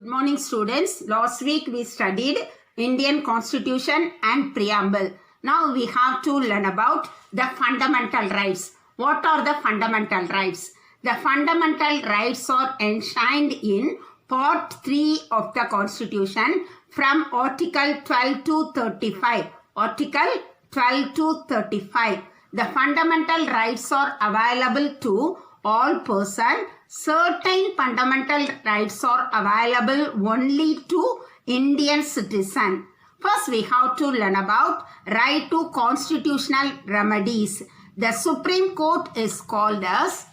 Good morning students. Last week we studied Indian Constitution and Preamble. Now we have to learn about the fundamental rights. What are the fundamental rights? The fundamental rights are enshrined in Part 3 of the Constitution from Article 12 to 35. Article 12 to 35. The fundamental rights are available to all persons. Certain fundamental rights are available only to Indian citizens. First, we have to learn about right to constitutional remedies. The Supreme Court is called as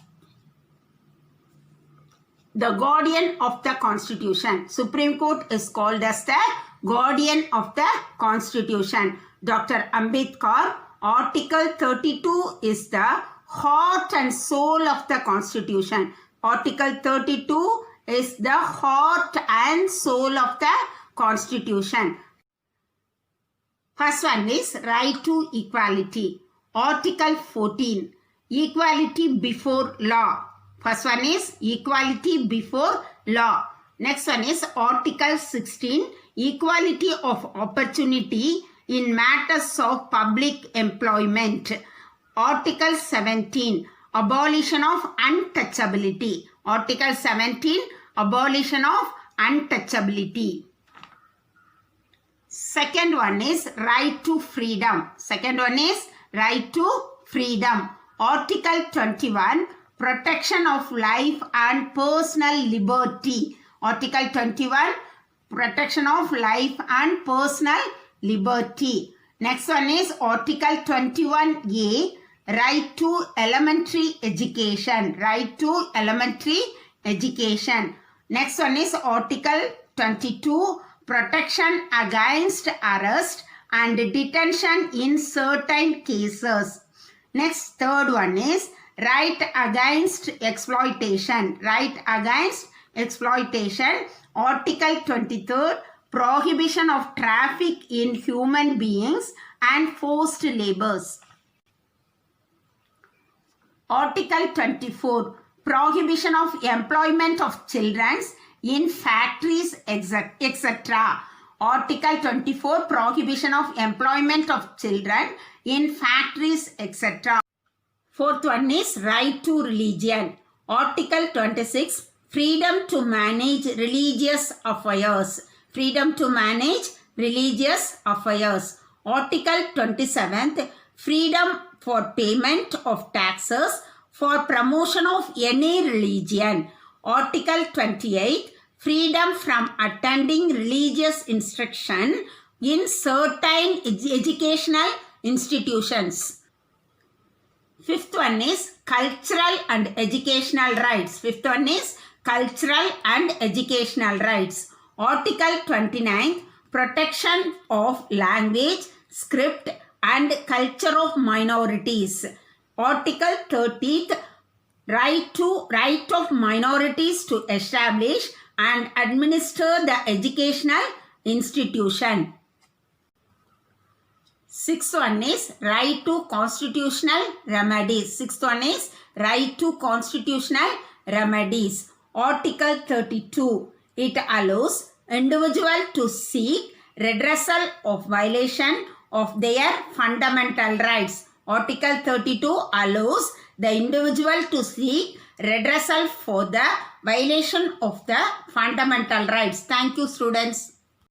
the guardian of the Constitution. Supreme Court is called as the guardian of the Constitution. Dr. Ambedkar, Article 32 is the heart and soul of the Constitution. Article 32 is the heart and soul of the Constitution. First one is right to equality. Article 14, equality before law. First one is equality before law. Next one is Article 16, equality of opportunity in matters of public employment. Article 17, abolition of untouchability. Article 17, abolition of untouchability. Second one is right to freedom. Second one is right to freedom. Article 21, protection of life and personal liberty. Article 21, protection of life and personal liberty. Next one is Article 21A, right to elementary education. Right to elementary education. Next one is Article 22, protection against arrest and detention in certain cases. Next, third one is right against exploitation. Right against exploitation. Article 23, prohibition of traffic in human beings and forced labors. Article 24, prohibition of employment of children in factories, etc. Article 24, prohibition of employment of children in factories, etc. Fourth one is right to religion. Article 26, freedom to manage religious affairs. Freedom to manage religious affairs. Article 27, freedom for payment of taxes for promotion of any religion. Article 28, freedom from attending religious instruction in certain educational institutions. Fifth one is cultural and educational rights. Fifth one is cultural and educational rights. Article 29, protection of language, script and culture of minorities. Article 30, right of minorities to establish and administer the educational institution. Sixth one is right to constitutional remedies. Sixth one is right to constitutional remedies. Article 32, it allows individual to seek redressal of violation of their fundamental rights. Article 32 allows the individual to seek redressal for the violation of the fundamental rights. Thank you, students.